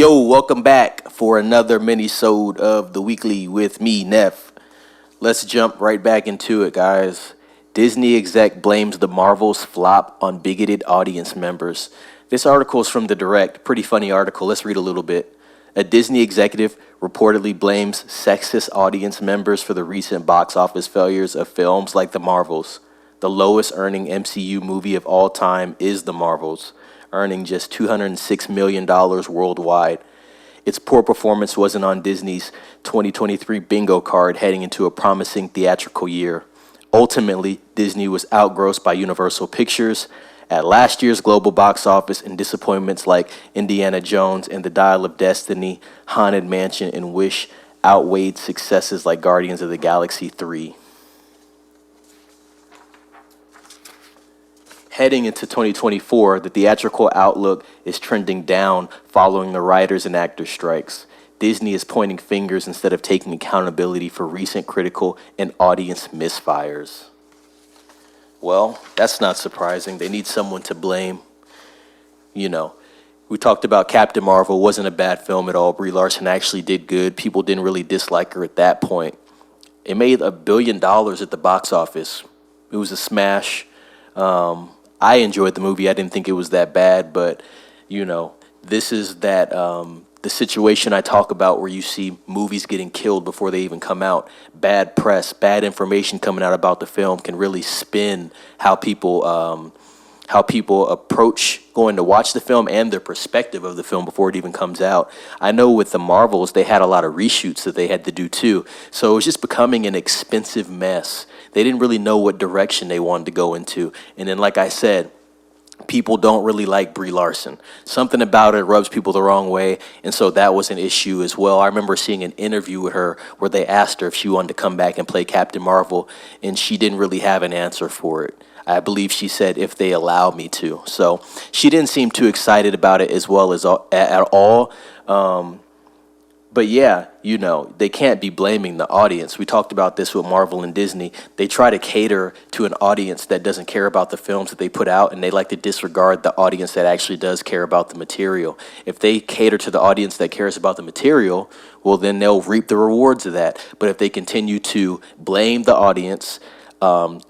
Yo, welcome back for another Minisode of the weekly with me, Neff. Let's jump right back into it, guys. Disney exec blames the Marvels flop on bigoted audience members. This article is from The Direct. Pretty funny article. Let's read a little bit. A Disney executive reportedly blames sexist audience members for the recent box office failures of films like The Marvels. The lowest earning MCU movie of all time is The Marvels, earning just $206 million worldwide. Its poor performance wasn't on Disney's 2023 bingo card heading into a promising theatrical year. Ultimately, Disney was outgrossed by Universal Pictures at last year's global box office, and disappointments like Indiana Jones and the Dial of Destiny, Haunted Mansion, and Wish outweighed successes like Guardians of the Galaxy 3. Heading into 2024, the theatrical outlook is trending down following the writers and actors strikes. Disney is pointing fingers instead of taking accountability for recent critical and audience misfires. Well, that's not surprising. They need someone to blame. You know, we talked about Captain Marvel. Wasn't a bad film at all. Brie Larson actually did good. People didn't really dislike her at that point. It made $1 billion at the box office. It was a smash. I enjoyed the movie. I didn't think it was that bad, but, you know, this is that the situation I talk about where you see movies getting killed before they even come out. Bad press, bad information coming out about the film can really spin how people approach going to watch the film and their perspective of the film before it even comes out. I know with the Marvels, they had a lot of reshoots that they had to do too. So it was just becoming an expensive mess. They didn't really know what direction they wanted to go into. And then, like I said, people don't really like Brie Larson. Something about it rubs people the wrong way, and so that was an issue as well. I remember seeing an interview with her where they asked her if she wanted to come back and play Captain Marvel, and she didn't really have an answer for it. I believe she said, if they allow me to. So she didn't seem too excited about it as well as at all. But yeah, you know, they can't be blaming the audience. We talked about this with Marvel and Disney. They try to cater to an audience that doesn't care about the films that they put out, and they like to disregard the audience that actually does care about the material. If they cater to the audience that cares about the material, well, then they'll reap the rewards of that. But if they continue to blame the audience,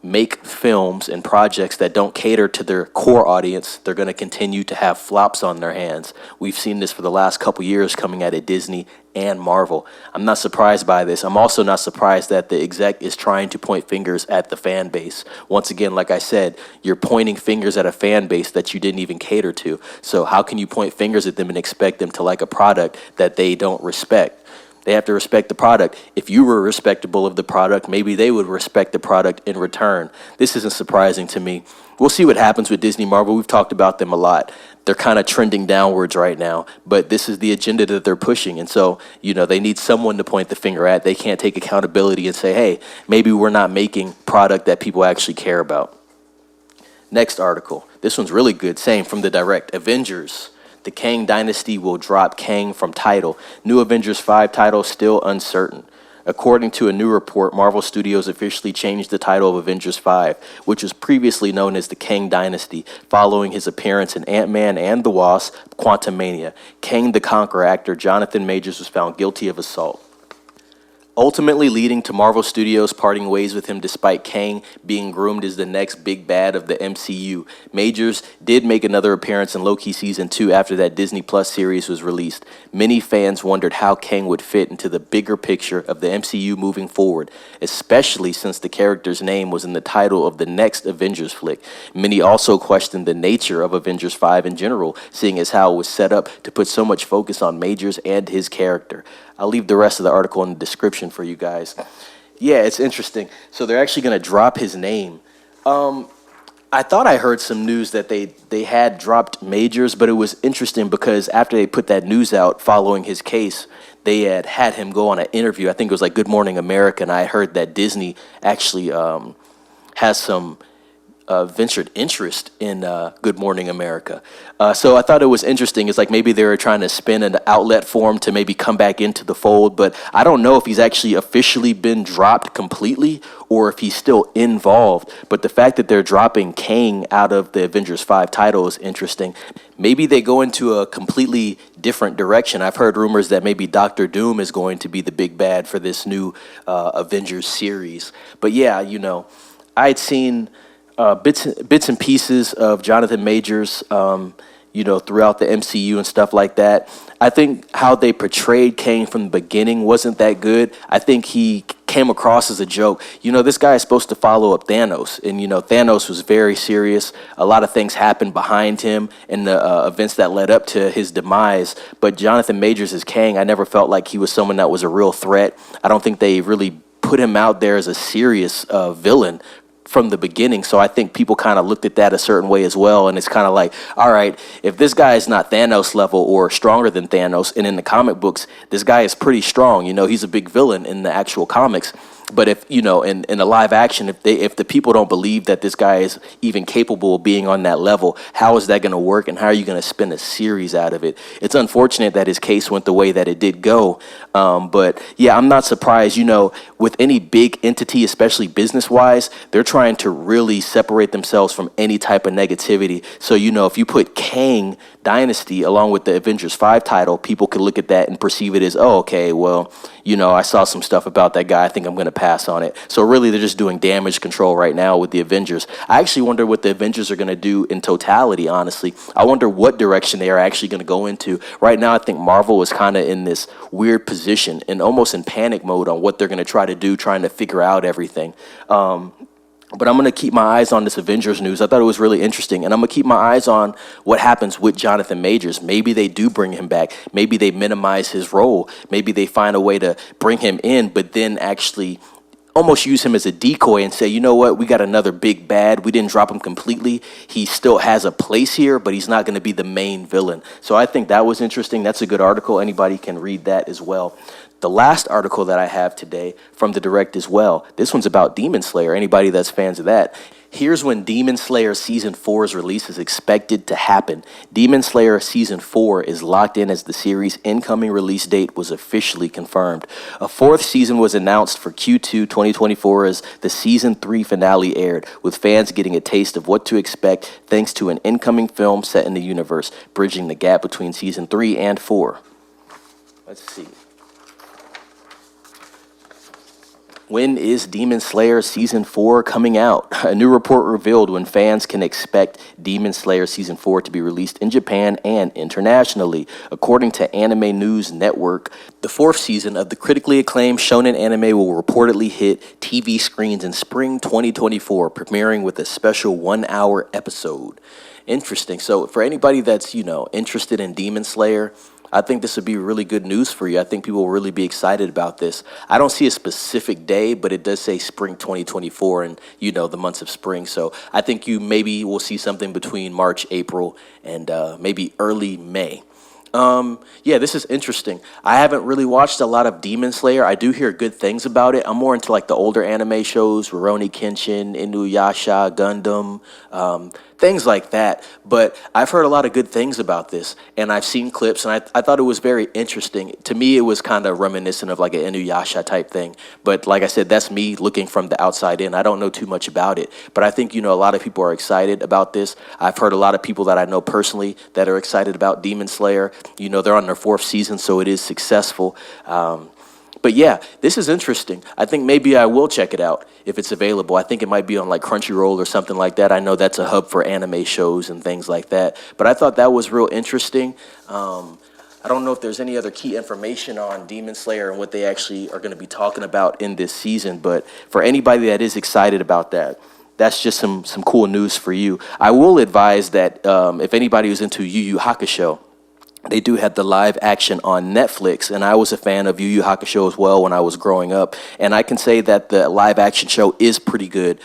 make films and projects that don't cater to their core audience, they're going to continue to have flops on their hands. We've seen this for the last couple years coming out of Disney and Marvel. I'm not surprised by this. I'm also not surprised that the exec is trying to point fingers at the fan base. Once again, like I said, you're pointing fingers at a fan base that you didn't even cater to. So how can you point fingers at them and expect them to like a product that they don't respect? They have to respect the product. If you were respectable of the product, maybe they would respect the product in return. This isn't surprising to me. We'll see what happens with Disney Marvel. We've talked about them a lot. They're kind of trending downwards right now, but this is the agenda that they're pushing. And so, you know, they need someone to point the finger at. They can't take accountability and say, hey, maybe we're not making product that people actually care about. Next article. This one's really good. Same from The Direct. Avengers. The Kang Dynasty will drop Kang from title. New Avengers 5 title still uncertain. According to a new report, Marvel Studios officially changed the title of Avengers 5, which was previously known as the Kang Dynasty, following his appearance in Ant-Man and the Wasp: Quantumania. Kang the Conqueror actor Jonathan Majors was found guilty of assault, ultimately leading to Marvel Studios parting ways with him despite Kang being groomed as the next big bad of the MCU. Majors did make another appearance in Loki Season 2 after that Disney Plus series was released. Many fans wondered how Kang would fit into the bigger picture of the MCU moving forward, especially since the character's name was in the title of the next Avengers flick. Many also questioned the nature of Avengers 5 in general, seeing as how it was set up to put so much focus on Majors and his character. I'll leave the rest of the article in the description for you guys. Yeah, it's interesting. So they're actually going to drop his name. I thought I heard some news that they had dropped Majors, but it was interesting because after they put that news out following his case, they had him go on an interview. I think it was like Good Morning America, and I heard that Disney actually has some ventured interest in Good Morning America. So I thought it was interesting. It's like maybe they were trying to spin an outlet for him to maybe come back into the fold, but I don't know if he's actually officially been dropped completely or if he's still involved. But the fact that they're dropping Kang out of the Avengers 5 title is interesting. Maybe they go into a completely different direction. I've heard rumors that maybe Doctor Doom is going to be the big bad for this new Avengers series. But yeah, I'd seen bits and pieces of Jonathan Majors, throughout the MCU and stuff like that. I think how they portrayed Kang from the beginning wasn't that good. I think he came across as a joke. This guy is supposed to follow up Thanos, and Thanos was very serious. A lot of things happened behind him and the events that led up to his demise. But Jonathan Majors as Kang, I never felt like he was someone that was a real threat. I don't think they really put him out there as a serious villain from the beginning. So I think people kind of looked at that a certain way as well. And it's kind of like, all right, if this guy is not Thanos level or stronger than Thanos, and in the comic books, this guy is pretty strong. He's a big villain in the actual comics. But if, in a live action, if the people don't believe that this guy is even capable of being on that level, how is that going to work? And how are you going to spin a series out of it? It's unfortunate that his case went the way that it did go. But yeah, I'm not surprised, with any big entity, especially business wise, they're trying to really separate themselves from any type of negativity. So, if you put Kang Dynasty along with the Avengers 5 title, people could look at that and perceive it as, oh, okay, well, I saw some stuff about that guy. I think I'm going to pass on it. So really, they're just doing damage control right now with the Avengers. I actually wonder what the Avengers are going to do in totality, honestly. I wonder what direction they are actually going to go into. Right now, I think Marvel is kind of in this weird position and almost in panic mode on what they're going to try to do, trying to figure out everything. But I'm going to keep my eyes on this Avengers news. I thought it was really interesting. And I'm going to keep my eyes on what happens with Jonathan Majors. Maybe they do bring him back. Maybe they minimize his role. Maybe they find a way to bring him in, but then actually almost use him as a decoy and say, you know what, we got another big bad. We didn't drop him completely. He still has a place here, but he's not going to be the main villain. So I think that was interesting. That's a good article. Anybody can read that as well. The last article that I have today from the Direct as well, this one's about Demon Slayer. Anybody that's fans of that. Here's when Demon Slayer Season 4's release is expected to happen. Demon Slayer Season 4 is locked in as the series' incoming release date was officially confirmed. A fourth season was announced for Q2 2024 as the Season 3 finale aired, with fans getting a taste of what to expect thanks to an incoming film set in the universe, bridging the gap between Season 3 and 4. Let's see. When is Demon Slayer Season 4 coming out? A new report revealed when fans can expect Demon Slayer Season 4 to be released in Japan and internationally. According to Anime News Network, the fourth season of the critically acclaimed shonen anime will reportedly hit TV screens in spring 2024, premiering with a special 1-hour episode. Interesting. So for anybody that's, interested in Demon Slayer, I think this would be really good news for you. I think people will really be excited about this. I don't see a specific day, but it does say spring 2024 and, the months of spring. So I think you maybe will see something between March, April, and maybe early May. Yeah, this is interesting. I haven't really watched a lot of Demon Slayer. I do hear good things about it. I'm more into like the older anime shows, Rurouni Kenshin, Inuyasha, Gundam, things like that. But I've heard a lot of good things about this, and I've seen clips, and I thought it was very interesting. To me, it was kind of reminiscent of like an Inuyasha type thing. But like I said, that's me looking from the outside in. I don't know too much about it. But I think, a lot of people are excited about this. I've heard a lot of people that I know personally that are excited about Demon Slayer. They're on their fourth season, so it is successful. But yeah, this is interesting. I think maybe I will check it out if it's available. I think it might be on like Crunchyroll or something like that. I know that's a hub for anime shows and things like that. But I thought that was real interesting. I don't know if there's any other key information on Demon Slayer and what they actually are going to be talking about in this season. But for anybody that is excited about that, that's just some cool news for you. I will advise that if anybody who's into Yu Yu Hakusho, they do have the live action on Netflix, and I was a fan of Yu Yu Hakusho as well when I was growing up, and I can say that the live action show is pretty good.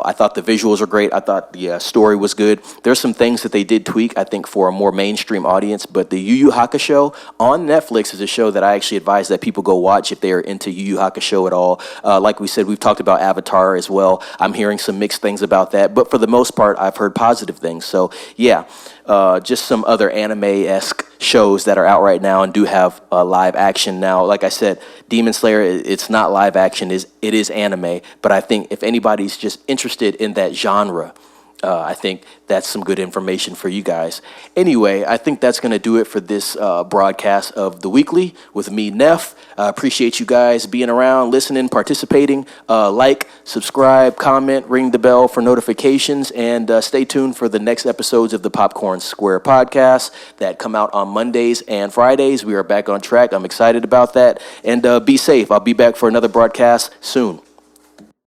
I thought the visuals were great. I thought the story was good. There's some things that they did tweak, I think, for a more mainstream audience, but the Yu Yu Hakusho on Netflix is a show that I actually advise that people go watch if they are into Yu Yu Hakusho at all. Like we said, we've talked about Avatar as well. I'm hearing some mixed things about that, but for the most part, I've heard positive things. So yeah, just some other anime-esque shows that are out right now and do have live action now. Like I said, Demon Slayer, it's not live action, it is anime, but I think if anybody's just interested in that genre, I think that's some good information for you guys. Anyway, I think that's going to do it for this broadcast of The Weekly with me, Neff. I appreciate you guys being around, listening, participating. Like, subscribe, comment, ring the bell for notifications, and stay tuned for the next episodes of the Popcorn Square podcast that come out on Mondays and Fridays. We are back on track. I'm excited about that. And be safe. I'll be back for another broadcast soon.